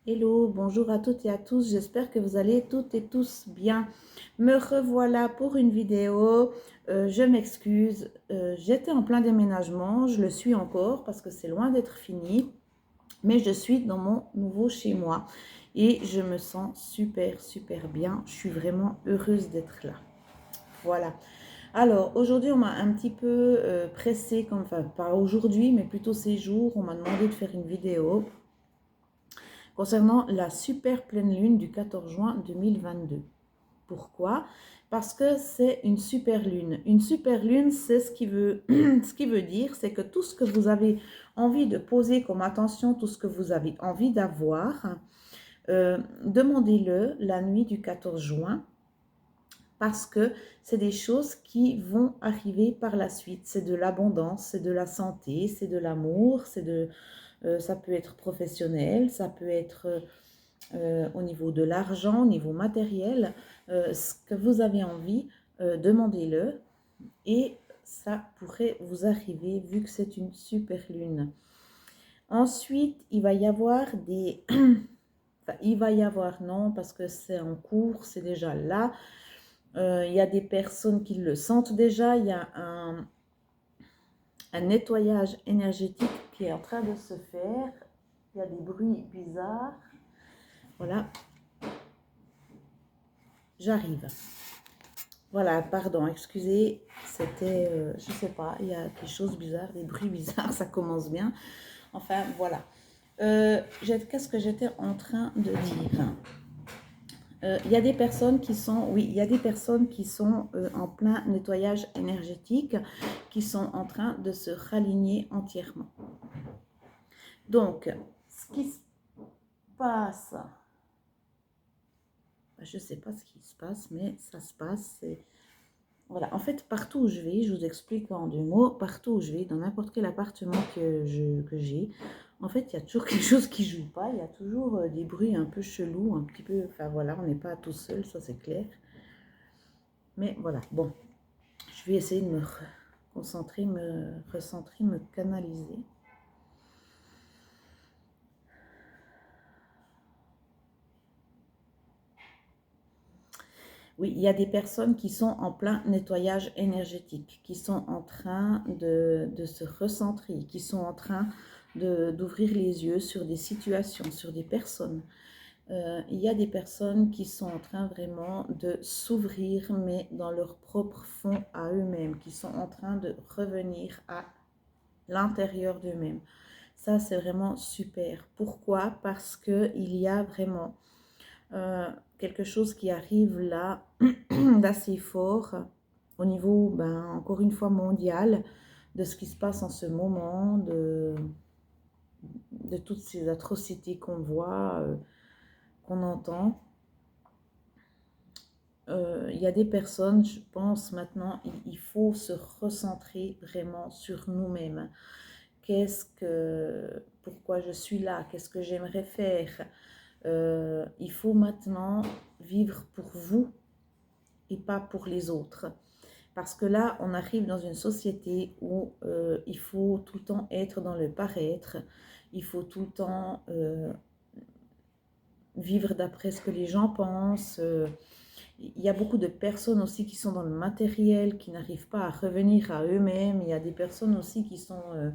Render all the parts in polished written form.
Hello, bonjour à toutes et à tous, j'espère que vous allez toutes et tous bien. Me revoilà pour une vidéo. Je m'excuse, j'étais en plein déménagement, je le suis encore parce que c'est loin d'être fini, mais je suis dans mon nouveau chez moi et je me sens super bien, je suis vraiment heureuse d'être là. Voilà. Alors, aujourd'hui, on m'a un petit peu pressé, enfin pas aujourd'hui, mais plutôt ces jours, on m'a demandé de faire une vidéo concernant la super pleine lune du 14 juin 2022. Pourquoi? Parce que c'est une super lune. Une super lune, c'est ce qui veut, ce qui veut dire, c'est que tout ce que vous avez envie de poser comme attention, tout ce que vous avez envie d'avoir, demandez-le la nuit du 14 juin parce que c'est des choses qui vont arriver par la suite. C'est de l'abondance, c'est de la santé, c'est de l'amour, ça peut être professionnel, ça peut être au niveau de l'argent, au niveau matériel, ce que vous avez envie, demandez-le et ça pourrait vous arriver vu que c'est une super lune. Ensuite, il va y avoir des... enfin, il va y avoir, non, parce que c'est en cours, c'est déjà là. Il y a des personnes qui le sentent déjà. Il y a un nettoyage énergétique qui est en train de se faire. Il y a des bruits bizarres. Voilà. J'arrive. Voilà, pardon, excusez, c'était, je sais pas, il y a des choses bizarres, des bruits bizarres, ça commence bien. Enfin, voilà. Qu'est-ce que j'étais en train de dire? Il y a des personnes qui sont, oui, il y a des personnes qui sont en plein nettoyage énergétique, qui sont en train de se raligner entièrement. Donc, ce qui se passe, je ne sais pas ce qui se passe, mais ça se passe. Voilà, en fait, partout où je vais, je vous explique en 2 mots, partout où je vais, dans n'importe quel appartement que j'ai, en fait, il y a toujours quelque chose qui ne joue pas, il y a toujours des bruits un peu chelous, un petit peu, enfin voilà, on n'est pas tout seul, ça c'est clair. Mais voilà, bon, je vais essayer de me concentrer, me recentrer, me canaliser. Oui, il y a des personnes qui sont en plein nettoyage énergétique, qui sont en train de se recentrer, qui sont en train d'ouvrir les yeux sur des situations, sur des personnes. Il y a des personnes qui sont en train vraiment de s'ouvrir, mais dans leur propre fond à eux-mêmes, qui sont en train de revenir à l'intérieur d'eux-mêmes. Ça, c'est vraiment super. Pourquoi? Parce qu'il y a vraiment quelque chose qui arrive là d'assez fort au niveau, encore une fois, mondial, de ce qui se passe en ce moment, de toutes ces atrocités qu'on voit, qu'on entend. Il y a des personnes, je pense maintenant, il faut se recentrer vraiment sur nous-mêmes. Pourquoi je suis là? Qu'est-ce que j'aimerais faire? Il faut maintenant vivre pour vous et pas pour les autres. Parce que là, on arrive dans une société où il faut tout le temps être dans le paraître, il faut tout le temps vivre d'après ce que les gens pensent. Il y a beaucoup de personnes aussi qui sont dans le matériel, qui n'arrivent pas à revenir à eux-mêmes. Il y a des personnes aussi qui sont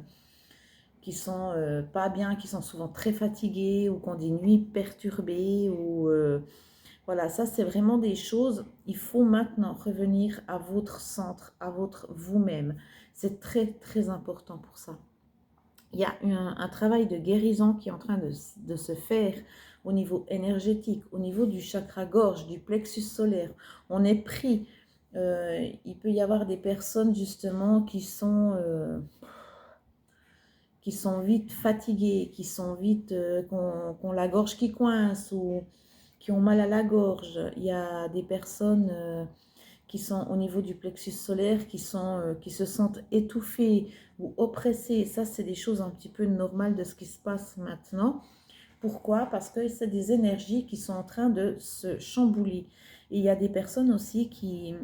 pas bien, qui sont souvent très fatiguées ou qui ont des nuits perturbées. Voilà, ça c'est vraiment des choses, il faut maintenant revenir à votre centre, à votre vous-même. C'est très important pour ça. Il y a un travail de guérison qui est en train de se faire au niveau énergétique, au niveau du chakra gorge, du plexus solaire. On est pris. Il peut y avoir des personnes justement qui sont vite fatiguées, qui sont vite, qui ont la gorge qui coince ou qui ont mal à la gorge. Il y a des personnes qui sont au niveau du plexus solaire, qui se sentent étouffées ou oppressées. Ça, c'est des choses un petit peu normales de ce qui se passe maintenant. Pourquoi? Parce que c'est des énergies qui sont en train de se chambouler. Et il y a des personnes aussi qui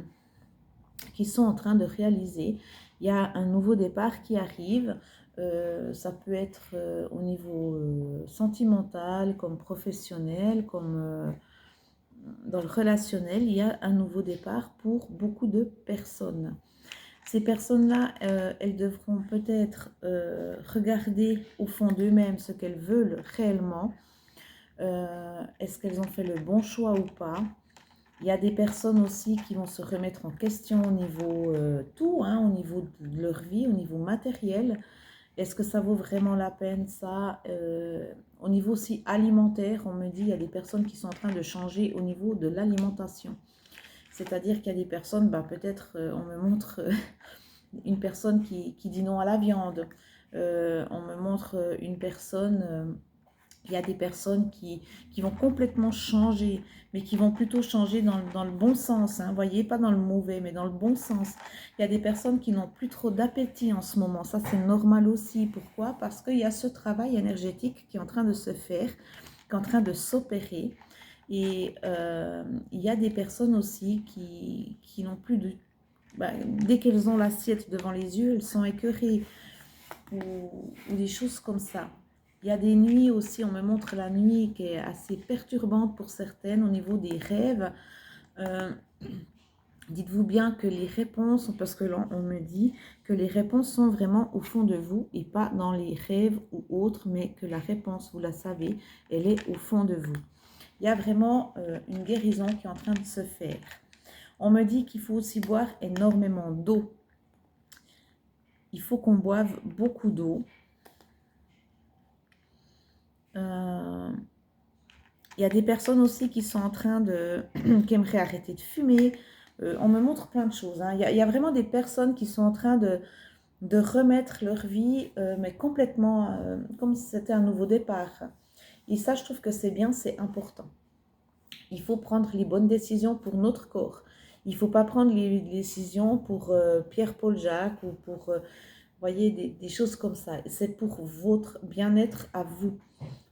sont en train de réaliser. Il y a un nouveau départ qui arrive. ça peut être au niveau sentimental, comme professionnel, comme dans le relationnel. Il y a un nouveau départ pour beaucoup de personnes. Ces personnes-là, elles devront peut-être regarder au fond d'eux-mêmes ce qu'elles veulent réellement. Est-ce qu'elles ont fait le bon choix ou pas? Il y a des personnes aussi qui vont se remettre en question au niveau tout, hein, au niveau de leur vie, au niveau matériel. Est-ce que ça vaut vraiment la peine ça? Au niveau aussi alimentaire, on me dit il y a des personnes qui sont en train de changer au niveau de l'alimentation. C'est-à-dire qu'il y a des personnes, bah, peut-être on me montre une personne qui dit non à la viande. On me montre une personne... il y a des personnes qui vont complètement changer, mais qui vont plutôt changer dans le bon sens, hein, voyez, pas dans le mauvais, mais dans le bon sens. Il y a des personnes qui n'ont plus trop d'appétit en ce moment, ça c'est normal aussi. Pourquoi? Parce qu'il y a ce travail énergétique qui est en train de se faire, qui est en train de s'opérer. Et il y a des personnes aussi qui n'ont plus de... Bah, dès qu'elles ont l'assiette devant les yeux, elles sont écœurées ou des choses comme ça. Il y a des nuits aussi, on me montre la nuit qui est assez perturbante pour certaines au niveau des rêves. Dites-vous bien que les réponses, parce que là on me dit que les réponses sont vraiment au fond de vous et pas dans les rêves ou autres, mais que la réponse, vous la savez, elle est au fond de vous. Il y a vraiment une guérison qui est en train de se faire. On me dit qu'il faut aussi boire énormément d'eau. Il faut qu'on boive beaucoup d'eau. Il y a des personnes aussi qui sont en train de... qui aimeraient arrêter de fumer. On me montre plein de choses. Hein. Il y a vraiment des personnes qui sont en train de remettre leur vie, mais complètement comme si c'était un nouveau départ. Et ça, je trouve que c'est bien, c'est important. Il faut prendre les bonnes décisions pour notre corps. Il ne faut pas prendre les décisions pour Pierre-Paul Jacques ou pour, voyez, des choses comme ça. C'est pour votre bien-être à vous,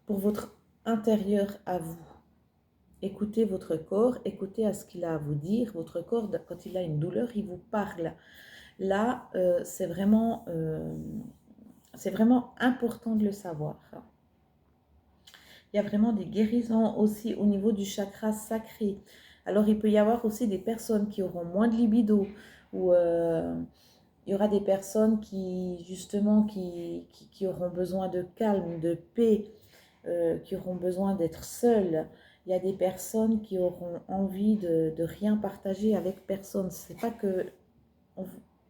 pour votre intérieur à vous. Écoutez votre corps, écoutez à ce qu'il a à vous dire. Votre corps, quand il a une douleur, il vous parle. Là, c'est vraiment important de le savoir. Il y a vraiment des guérisons aussi au niveau du chakra sacré. Alors, il peut y avoir aussi des personnes qui auront moins de libido ou il y aura des personnes qui, justement, qui auront besoin de calme, de paix, qui auront besoin d'être seules. Il y a des personnes qui auront envie de rien partager avec personne. C'est pas que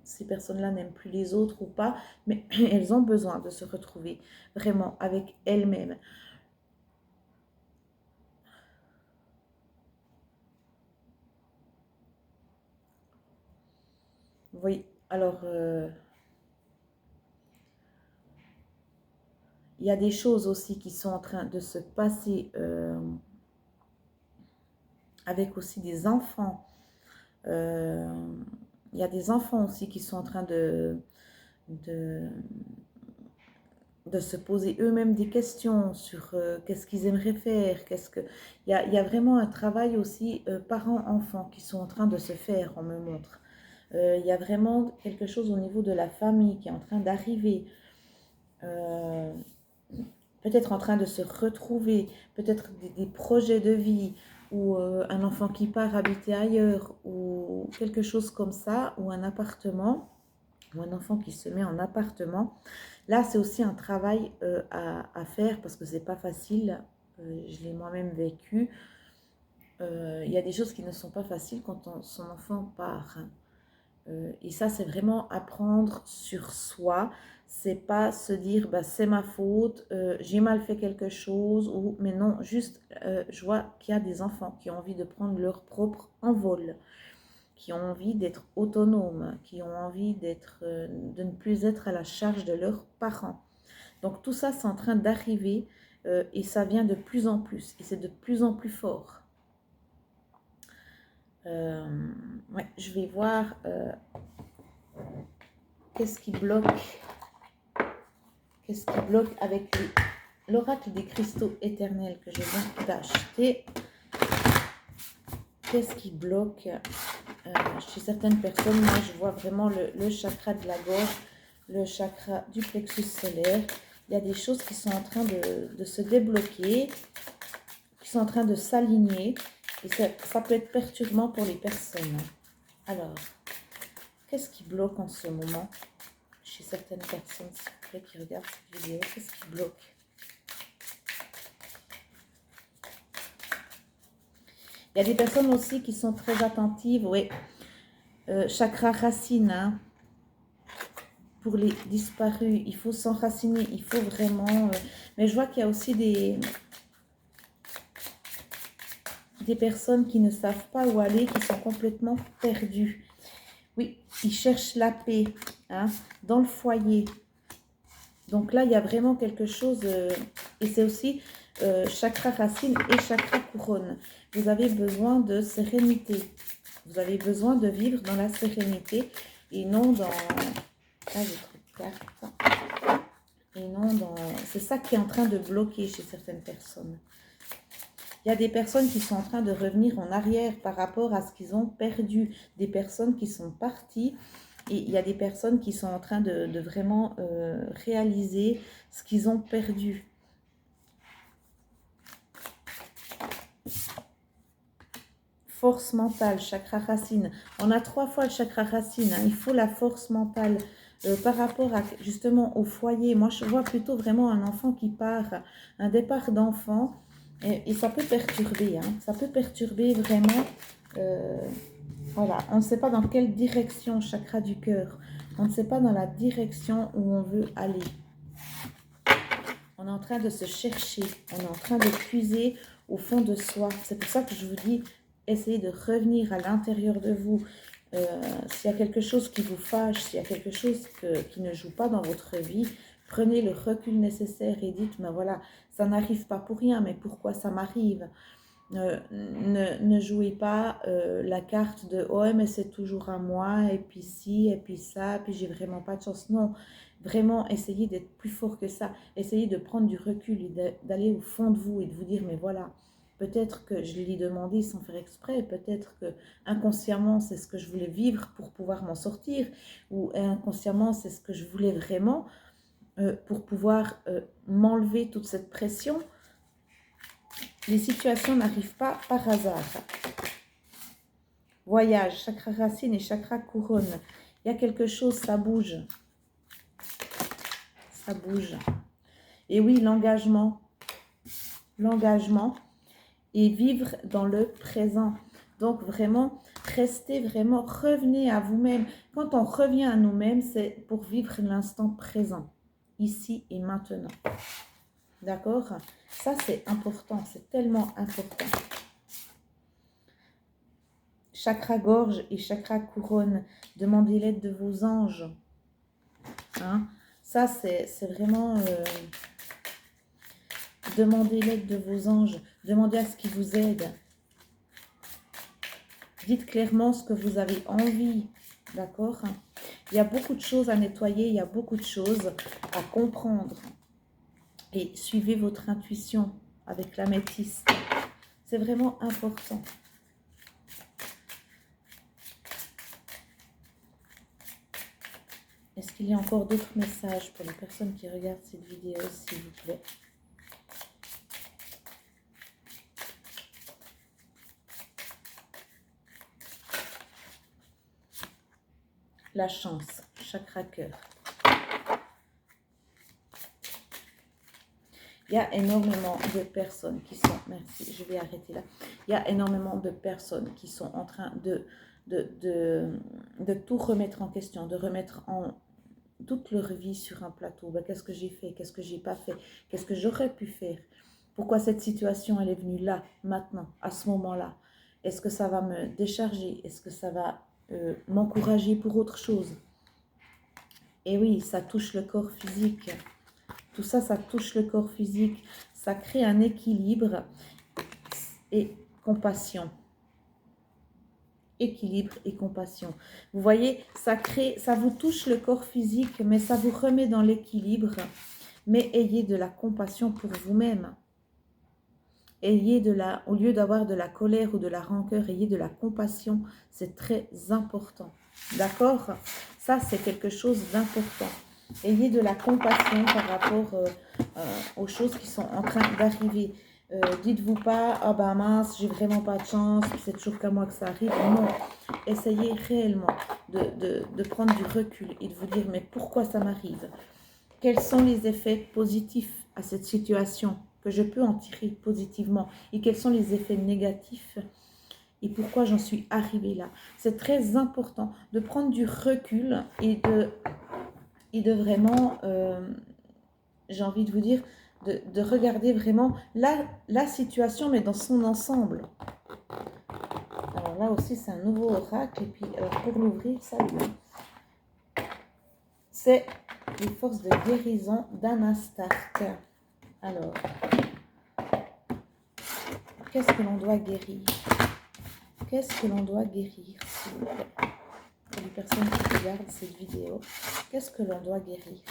ces personnes-là n'aiment plus les autres ou pas, mais elles ont besoin de se retrouver vraiment avec elles-mêmes. Oui, alors, il y a des choses aussi qui sont en train de se passer avec aussi des enfants. Il y a des enfants aussi qui sont en train de se poser eux-mêmes des questions sur qu'est-ce qu'ils aimeraient faire. Il y a vraiment un travail aussi parents-enfants qui sont en train de se faire, on me montre. Il y a vraiment quelque chose au niveau de la famille qui est en train d'arriver. Peut-être en train de se retrouver, peut-être des projets de vie, ou un enfant qui part habiter ailleurs, ou quelque chose comme ça, ou un appartement, ou un enfant qui se met en appartement. Là, c'est aussi un travail à faire parce que c'est pas facile. Je l'ai moi-même vécu. Il y a des choses qui ne sont pas faciles quand son enfant part. Et ça, c'est vraiment apprendre sur soi. C'est pas se dire, bah, c'est ma faute, j'ai mal fait quelque chose, ou mais non, juste, je vois qu'il y a des enfants qui ont envie de prendre leur propre envol, qui ont envie d'être autonomes, qui ont envie de ne plus être à la charge de leurs parents. Donc tout ça, c'est en train d'arriver et ça vient de plus en plus, et c'est de plus en plus fort. Ouais, je vais voir qu'est-ce qui bloque avec l'oracle des cristaux éternels que je viens d'acheter. Qu'est-ce qui bloque chez certaines personnes? Moi, je vois vraiment le chakra de la gorge le chakra du plexus solaire. Il y a des choses qui sont en train de se débloquer, qui sont en train de s'aligner. Et ça peut être perturbant pour les personnes. Alors, qu'est-ce qui bloque en ce moment chez certaines personnes, s'il vous plaît, qui regardent cette vidéo? Qu'est-ce qui bloque? Il y a des personnes aussi qui sont très attentives, oui. Chakra racine, hein. Pour les disparus, il faut s'enraciner, il faut vraiment... mais je vois qu'il y a aussi des personnes qui ne savent pas où aller, qui sont complètement perdues. Oui, ils cherchent la paix, hein, dans le foyer. Donc là, il y a vraiment quelque chose, et c'est aussi chakra racine et chakra couronne. Vous avez besoin de sérénité. Vous avez besoin de vivre dans la sérénité et non dans... Ah, j'ai trop de cartes. Et non dans... C'est ça qui est en train de bloquer chez certaines personnes. Il y a des personnes qui sont en train de revenir en arrière par rapport à ce qu'ils ont perdu. Des personnes qui sont parties. Et il y a des personnes qui sont en train de vraiment réaliser ce qu'ils ont perdu. Force mentale, chakra racine. On a 3 fois le chakra racine. Hein. Il faut la force mentale par rapport à, justement au foyer. Moi, je vois plutôt vraiment un enfant qui part, un départ d'enfant. Et ça peut perturber. Hein. Ça peut perturber vraiment. Voilà, on ne sait pas dans quelle direction, chakra du cœur. On ne sait pas dans la direction où on veut aller. On est en train de se chercher. On est en train de puiser au fond de soi. C'est pour ça que je vous dis, essayez de revenir à l'intérieur de vous. S'il y a quelque chose qui vous fâche, s'il y a quelque chose qui ne joue pas dans votre vie, prenez le recul nécessaire et dites, mais voilà, ça n'arrive pas pour rien, mais pourquoi ça m'arrive? Ne jouez pas la carte de « oh mais c'est toujours à moi, et puis ci, et puis ça, puis j'ai vraiment pas de chance ». Non, vraiment essayez d'être plus fort que ça. Essayez de prendre du recul et d'aller au fond de vous et de vous dire « mais voilà, peut-être que je l'ai demandé sans faire exprès, peut-être que inconsciemment c'est ce que je voulais vivre pour pouvoir m'en sortir, ou inconsciemment c'est ce que je voulais vraiment pour pouvoir m'enlever toute cette pression ». Les situations n'arrivent pas par hasard. Voyage, chakra racine et chakra couronne. Il y a quelque chose, ça bouge. Ça bouge. Et oui, l'engagement. L'engagement et vivre dans le présent. Donc vraiment, restez vraiment, revenez à vous-même. Quand on revient à nous-mêmes, c'est pour vivre l'instant présent. Ici et maintenant. D'accord? Ça, c'est important. C'est tellement important. Chakra gorge et chakra couronne. Demandez l'aide de vos anges. Hein? Ça, c'est vraiment... demandez l'aide de vos anges. Demandez à ce qu'ils vous aident. Dites clairement ce que vous avez envie. D'accord? Il y a beaucoup de choses à nettoyer. Il y a beaucoup de choses à comprendre. Et suivez votre intuition avec l'améthyste. C'est vraiment important. Est-ce qu'il y a encore d'autres messages pour les personnes qui regardent cette vidéo, s'il vous plaît? La chance, chakra cœur. Il y a énormément de personnes qui sont... Merci, je vais arrêter là. Il y a énormément de personnes qui sont en train de tout remettre en question, de remettre en toute leur vie sur un plateau. Ben, qu'est-ce que j'ai fait? Qu'est-ce que j'ai pas fait? Qu'est-ce que j'aurais pu faire? Pourquoi cette situation, elle est venue là, maintenant, à ce moment-là? Est-ce que ça va me décharger? Est-ce que ça va m'encourager pour autre chose? Et oui, ça touche le corps physique. Tout ça, ça touche le corps physique. Ça crée un équilibre et compassion. Équilibre et compassion. Vous voyez, ça vous touche le corps physique, mais ça vous remet dans l'équilibre. Mais ayez de la compassion pour vous-même. Ayez au lieu d'avoir de la colère ou de la rancœur, ayez de la compassion. C'est très important. D'accord? Ça, c'est quelque chose d'important. Ayez de la compassion par rapport aux choses qui sont en train d'arriver. Dites-vous pas, ah ben mince, j'ai vraiment pas de chance, c'est toujours qu'à moi que ça arrive. Non, essayez réellement de prendre du recul et de vous dire, mais pourquoi ça m'arrive? Quels sont les effets positifs à cette situation que je peux en tirer positivement? Et quels sont les effets négatifs? Et pourquoi j'en suis arrivée là? C'est très important de prendre du recul et de vraiment, j'ai envie de vous dire, de regarder vraiment la situation, mais dans son ensemble. Alors là aussi, c'est un nouveau oracle. Et puis, alors pour l'ouvrir, ça, c'est les forces de guérison d'Anastark. Alors, qu'est-ce que l'on doit guérir? Qu'est-ce que l'on doit guérir, s'il vous plaît? Pour les personnes qui regardent cette vidéo, qu'est-ce que l'on doit guérir?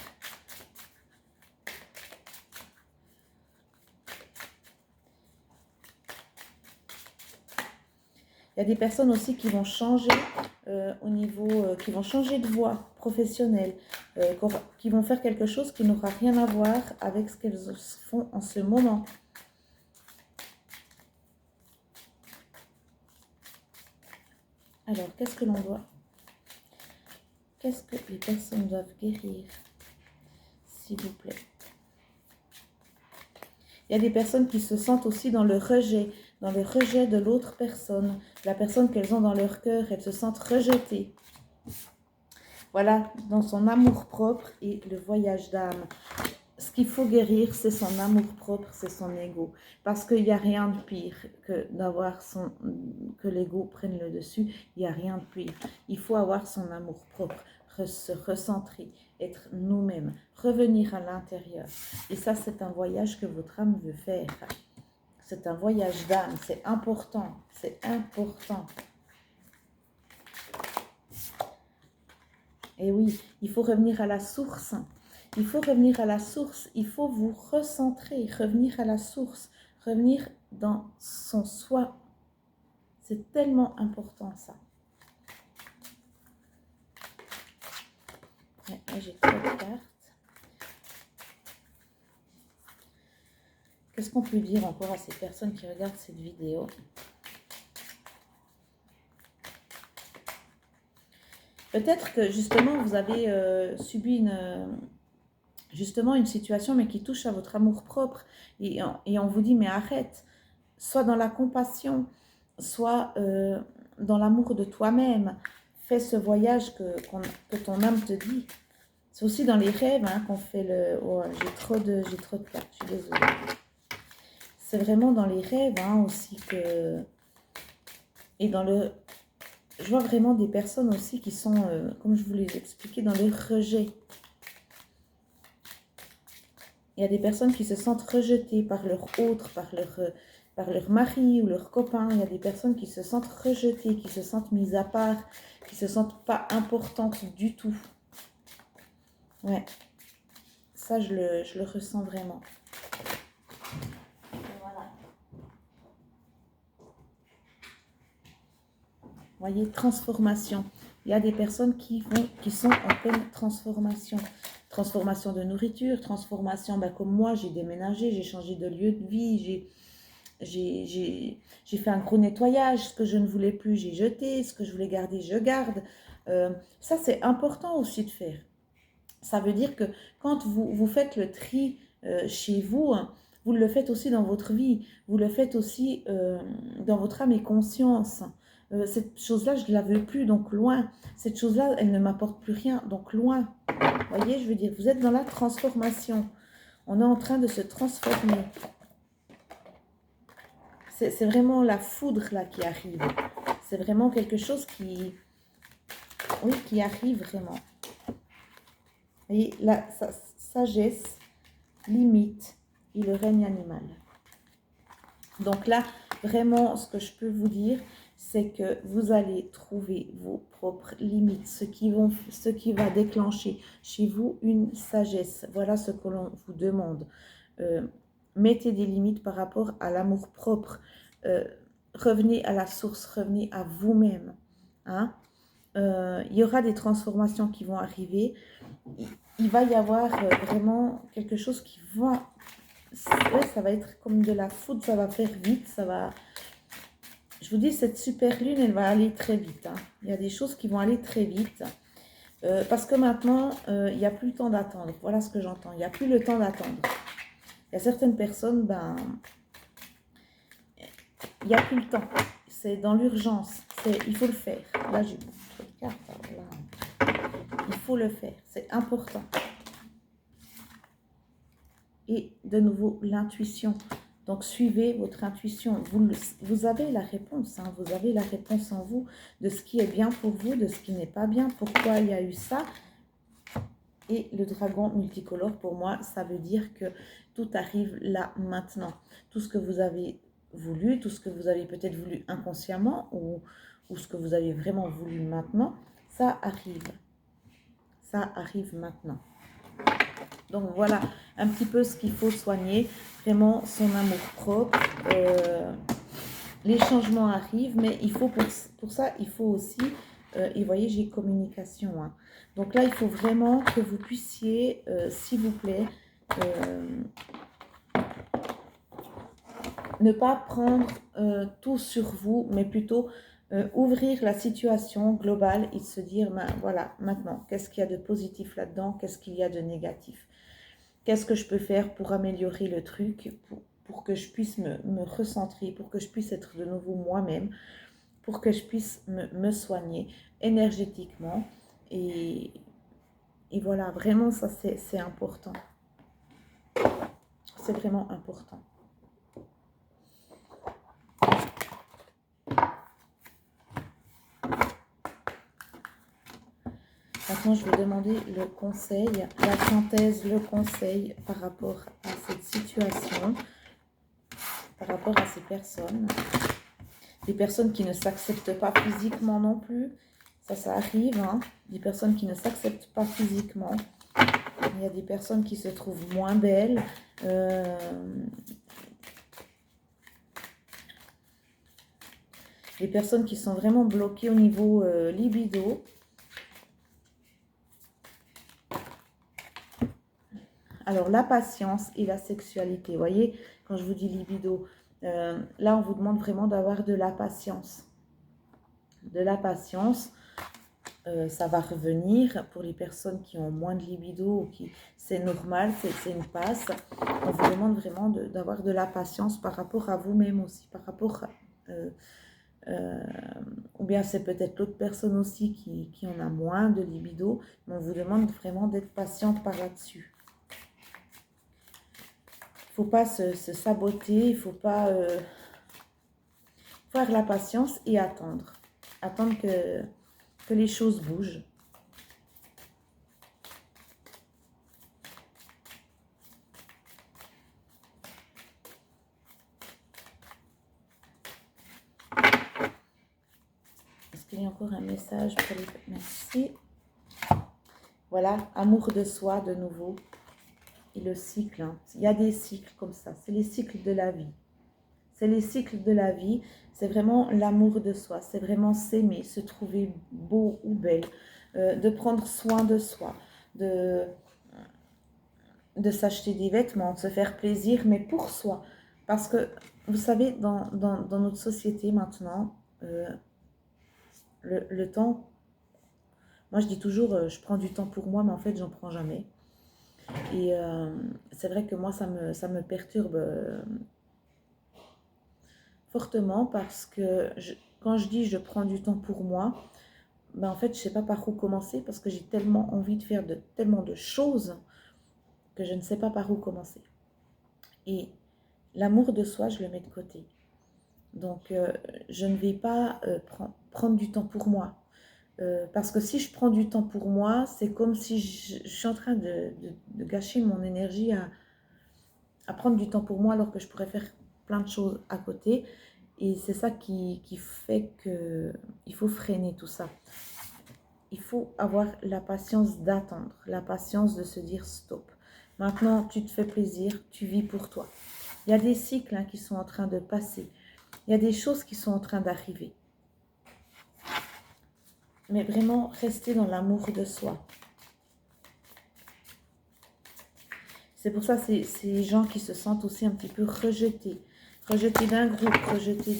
Il y a des personnes aussi qui vont changer au niveau, qui vont changer de voie professionnelle, qui vont faire quelque chose qui n'aura rien à voir avec ce qu'elles font en ce moment. Alors, qu'est-ce que l'on doit? Qu'est-ce que les personnes doivent guérir, s'il vous plaît? Il y a des personnes qui se sentent aussi dans le rejet de l'autre personne, la personne qu'elles ont dans leur cœur, elles se sentent rejetées. Voilà, dans son amour-propre et le voyage d'âme. Ce qu'il faut guérir, c'est son amour-propre, c'est son ego. Parce qu'il n'y a rien de pire que que l'ego prenne le dessus. Il n'y a rien de pire. Il faut avoir son amour-propre, se recentrer, être nous-mêmes, revenir à l'intérieur. Et ça, c'est un voyage que votre âme veut faire. C'est un voyage d'âme, c'est important, c'est important. Et oui, il faut revenir à la source. Il faut revenir à la source, il faut vous recentrer, revenir à la source, revenir dans son soi. C'est tellement important ça. Ouais, là j'ai 3 cartes. Qu'est-ce qu'on peut dire encore à ces personnes qui regardent cette vidéo? Peut-être que justement vous avez subi une situation mais qui touche à votre amour-propre et on vous dit mais arrête, soit dans la compassion, soit dans l'amour de toi-même, fais ce voyage que ton âme te dit. C'est aussi dans les rêves hein, qu'on fait le... Oh, j'ai trop de cartes, je suis désolée. C'est vraiment dans les rêves hein, aussi que... Et dans le... Je vois vraiment des personnes aussi qui sont, comme je vous l'ai expliqué, dans le rejet. Il y a des personnes qui se sentent rejetées par leur autre, par leur mari ou leur copain. Il y a des personnes qui se sentent rejetées, qui se sentent mises à part, qui ne se sentent pas importantes du tout. Ouais, ça je le ressens vraiment. Voilà. Vous voyez, transformation. Il y a des personnes qui sont en pleine transformation. Transformation de nourriture, transformation, comme moi, j'ai déménagé, j'ai changé de lieu de vie, j'ai fait un gros nettoyage, ce que je ne voulais plus, j'ai jeté, ce que je voulais garder, je garde. Ça, c'est important aussi de faire. Ça veut dire que quand vous faites le tri chez vous, vous le faites aussi dans votre vie, vous le faites aussi dans votre âme et conscience. Cette chose-là, je ne la veux plus, donc loin. Cette chose-là, elle ne m'apporte plus rien, donc loin. Vous voyez, je veux dire, vous êtes dans la transformation. On est en train de se transformer. C'est vraiment la foudre là qui arrive. C'est vraiment quelque chose qui arrive vraiment. Vous voyez, la sagesse limite et le règne animal. Donc là, vraiment, ce que je peux vous dire, c'est que vous allez trouver vos propres limites, ce qui va déclencher chez vous une sagesse. Voilà ce que l'on vous demande. Mettez des limites par rapport à l'amour propre. Revenez à la source, revenez à vous-même. Hein? Il y aura des transformations qui vont arriver. il va y avoir vraiment quelque chose qui va... Ouais, ça va être comme de la foudre, ça va faire vite, ça va... Je vous dis, cette super lune, elle va aller très vite. Hein. Il y a des choses qui vont aller très vite. Parce que maintenant, il n'y a plus le temps d'attendre. Voilà ce que j'entends. Il n'y a plus le temps d'attendre. Il y a certaines personnes, ben, il n'y a plus le temps. C'est dans l'urgence. Il faut le faire. Là, j'ai beaucoup de cartes. Là. Il faut le faire. C'est important. Et de nouveau, l'intuition. Donc, suivez votre intuition. Vous avez la réponse. Hein. Vous avez la réponse en vous de ce qui est bien pour vous, de ce qui n'est pas bien, pourquoi il y a eu ça. Et le dragon multicolore, pour moi, ça veut dire que tout arrive là, maintenant. Tout ce que vous avez voulu, tout ce que vous avez peut-être voulu inconsciemment ou ce que vous avez vraiment voulu maintenant, ça arrive. Ça arrive maintenant. Donc voilà un petit peu ce qu'il faut soigner, vraiment son amour propre. Les changements arrivent, mais il faut pour ça, il faut aussi, et vous voyez, j'ai communication. Hein. Donc là, il faut vraiment que vous puissiez, s'il vous plaît, ne pas prendre tout sur vous, mais plutôt ouvrir la situation globale et se dire, ben, voilà, maintenant, qu'est-ce qu'il y a de positif là-dedans, qu'est-ce qu'il y a de négatif, qu'est-ce que je peux faire pour améliorer le truc, pour que je puisse me recentrer, pour que je puisse être de nouveau moi-même, pour que je puisse me soigner énergétiquement. Et voilà, vraiment, ça, c'est important. C'est vraiment important. Maintenant, je vais demander le conseil, la synthèse, le conseil par rapport à cette situation, par rapport à ces personnes. Des personnes qui ne s'acceptent pas physiquement non plus. Ça arrive. Hein. Des personnes qui ne s'acceptent pas physiquement. Il y a des personnes qui se trouvent moins belles. Des personnes qui sont vraiment bloquées au niveau libido. Alors, la patience et la sexualité. Vous voyez, quand je vous dis libido, là, on vous demande vraiment d'avoir de la patience. De la patience. Ça va revenir pour les personnes qui ont moins de libido, c'est normal, c'est une passe. On vous demande vraiment d'avoir de la patience par rapport à vous-même aussi, par rapport ou bien c'est peut-être l'autre personne aussi qui en a moins de libido, mais on vous demande vraiment d'être patiente par là-dessus. Il ne faut pas se saboter, il ne faut pas faire la patience et attendre. Attendre que les choses bougent. Est-ce qu'il y a encore un message pour les... Merci. Voilà, amour de soi de nouveau. Et le cycle, hein. Il y a des cycles comme ça. C'est les cycles de la vie. C'est les cycles de la vie. C'est vraiment l'amour de soi. C'est vraiment s'aimer, se trouver beau ou belle. De prendre soin de soi. De s'acheter des vêtements, de se faire plaisir, mais pour soi. Parce que, vous savez, dans notre société maintenant, le temps... Moi, je dis toujours, je prends du temps pour moi, mais en fait, j'en prends jamais. Et c'est vrai que moi, ça me perturbe fortement parce que quand je dis je prends du temps pour moi, ben en fait, je ne sais pas par où commencer parce que j'ai tellement envie de faire tellement de choses que je ne sais pas par où commencer. Et l'amour de soi, je le mets de côté. Donc, je ne vais pas prendre du temps pour moi. Parce que si je prends du temps pour moi, c'est comme si je suis en train de gâcher mon énergie à prendre du temps pour moi alors que je pourrais faire plein de choses à côté. Et c'est ça qui fait qu'il faut freiner tout ça. Il faut avoir la patience d'attendre, la patience de se dire stop. Maintenant, tu te fais plaisir, tu vis pour toi. Il y a des cycles hein, qui sont en train de passer. Il y a des choses qui sont en train d'arriver. Mais vraiment, rester dans l'amour de soi. C'est pour ça ces gens qui se sentent aussi un petit peu rejetés. Rejetés d'un groupe, rejetés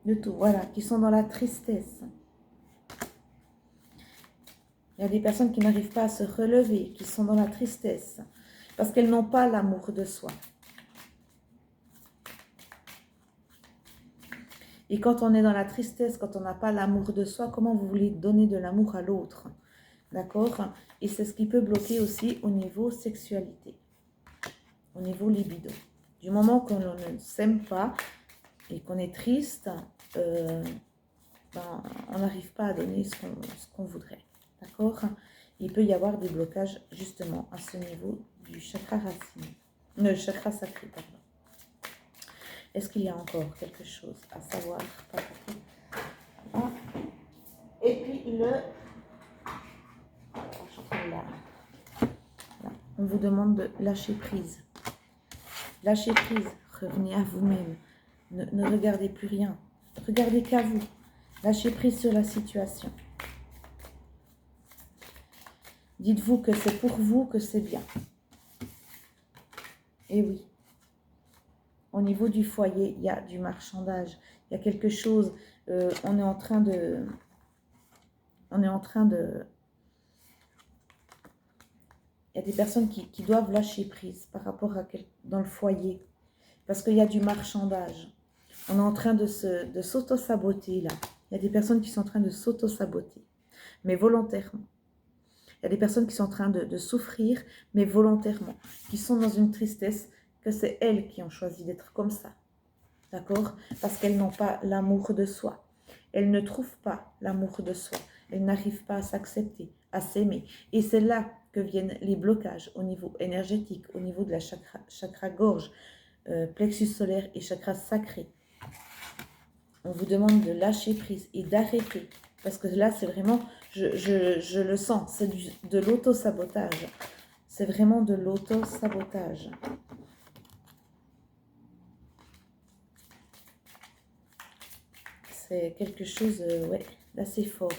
de tout. Voilà, qui sont dans la tristesse. Il y a des personnes qui n'arrivent pas à se relever, qui sont dans la tristesse. Parce qu'elles n'ont pas l'amour de soi. Et quand on est dans la tristesse, quand on n'a pas l'amour de soi, comment vous voulez donner de l'amour à l'autre? D'accord? Et c'est ce qui peut bloquer aussi au niveau sexualité, au niveau libido. Du moment qu'on ne s'aime pas et qu'on est triste, on n'arrive pas à donner ce qu'on voudrait. D'accord? Il peut y avoir des blocages justement à ce niveau du chakra racine, le chakra sacré, pardon. Est-ce qu'il y a encore quelque chose à savoir par rapport? Et puis là, on vous demande de lâcher prise. Lâchez prise, revenez à vous-même. Ne regardez plus rien. Regardez qu'à vous. Lâchez prise sur la situation. Dites-vous que c'est pour vous que c'est bien. Et oui. Au niveau du foyer, il y a du marchandage. Il y a quelque chose. On est en train de... Il y a des personnes qui doivent lâcher prise par rapport à dans le foyer. Parce qu'il y a du marchandage. On est en train de s'auto-saboter là. Il y a des personnes qui sont en train de s'auto-saboter. Mais volontairement. Il y a des personnes qui sont en train de souffrir, mais volontairement. Qui sont dans une tristesse que c'est elles qui ont choisi d'être comme ça. D'accord? Parce qu'elles n'ont pas l'amour de soi. Elles ne trouvent pas l'amour de soi. Elles n'arrivent pas à s'accepter, à s'aimer. Et c'est là que viennent les blocages au niveau énergétique, au niveau de la chakra gorge, plexus solaire et chakra sacré. On vous demande de lâcher prise et d'arrêter. Parce que là, c'est vraiment, je le sens, c'est de l'auto-sabotage. C'est vraiment de l'auto-sabotage. C'est quelque chose ouais, d'assez fort.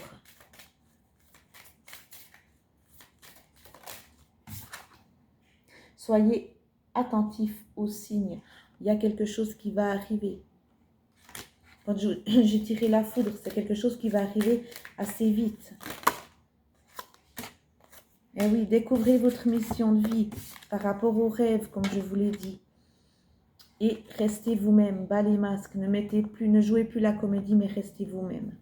Soyez attentifs aux signes. Il y a quelque chose qui va arriver. Quand j'ai tiré la foudre, c'est quelque chose qui va arriver assez vite. Et oui, découvrez votre mission de vie par rapport aux rêves, comme je vous l'ai dit. Et restez vous-même, bas les masques, ne jouez plus la comédie, mais restez vous-même.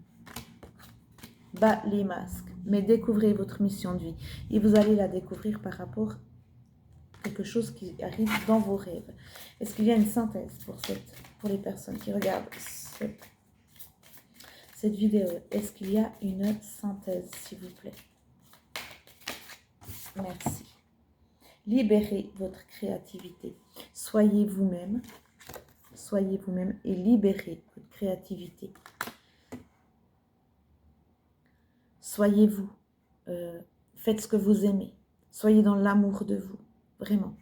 Bas les masques, mais découvrez votre mission de vie. Et vous allez la découvrir par rapport à quelque chose qui arrive dans vos rêves. Est-ce qu'il y a une synthèse pour les personnes qui regardent cette vidéo? Est-ce qu'il y a une synthèse, s'il vous plaît? Merci. Libérez votre créativité. Soyez vous-même et libérez votre créativité. Soyez vous. Faites ce que vous aimez. Soyez dans l'amour de vous. Vraiment.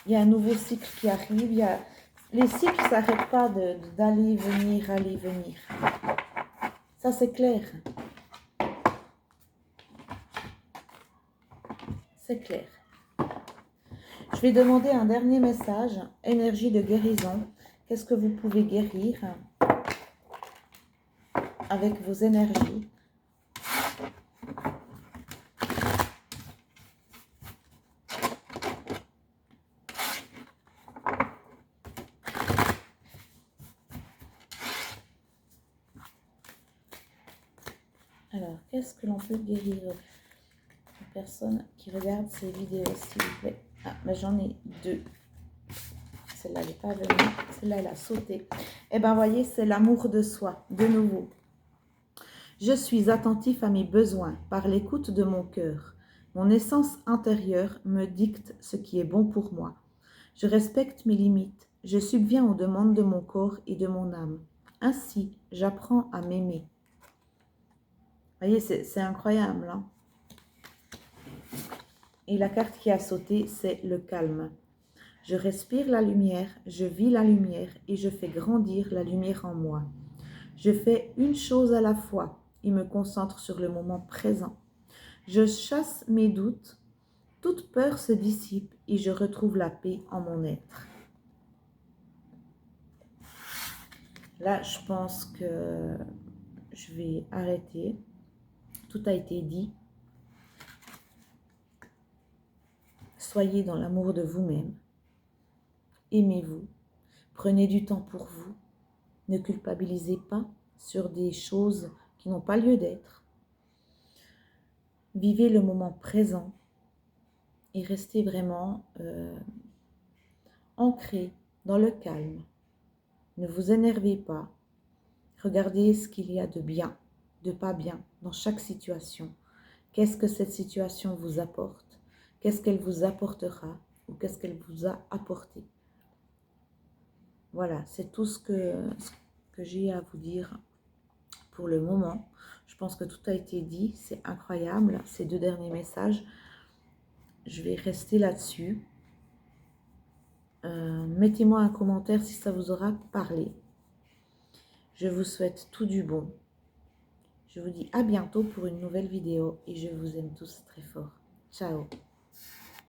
Il y a un nouveau cycle qui arrive. Les cycles ne s'arrêtent pas d'aller, venir, aller, venir. Ça, c'est clair. C'est clair. Je vais demander un dernier message. Énergie de guérison. Qu'est-ce que vous pouvez guérir avec vos énergies? Alors, qu'est-ce que l'on peut guérir? Les personnes qui regardent ces vidéos, s'il vous plaît. Ah, mais j'en ai deux. Celle-là, elle n'est pas venue. Celle-là, elle a sauté. Eh bien, voyez, c'est l'amour de soi, de nouveau. Je suis attentif à mes besoins par l'écoute de mon cœur. Mon essence intérieure me dicte ce qui est bon pour moi. Je respecte mes limites. Je subviens aux demandes de mon corps et de mon âme. Ainsi, j'apprends à m'aimer. Voyez, c'est incroyable. Hein? Et la carte qui a sauté, c'est le calme. Je respire la lumière, je vis la lumière et je fais grandir la lumière en moi. Je fais une chose à la fois et me concentre sur le moment présent. Je chasse mes doutes toute peur se dissipe et je retrouve la paix en mon être. Là, je pense que je vais arrêter. Tout a été dit. Soyez dans l'amour de vous-même. Aimez-vous. Prenez du temps pour vous. Ne culpabilisez pas sur des choses qui n'ont pas lieu d'être. Vivez le moment présent et restez vraiment ancré dans le calme. Ne vous énervez pas. Regardez ce qu'il y a de bien, de pas bien dans chaque situation. Qu'est-ce que cette situation vous apporte? Qu'est-ce qu'elle vous apportera ou qu'est-ce qu'elle vous a apporté? Voilà, c'est tout ce que j'ai à vous dire pour le moment. Je pense que tout a été dit, c'est incroyable, ces 2 derniers messages. Je vais rester là-dessus. Mettez-moi un commentaire si ça vous aura parlé. Je vous souhaite tout du bon. Je vous dis à bientôt pour une nouvelle vidéo et je vous aime tous très fort. Ciao!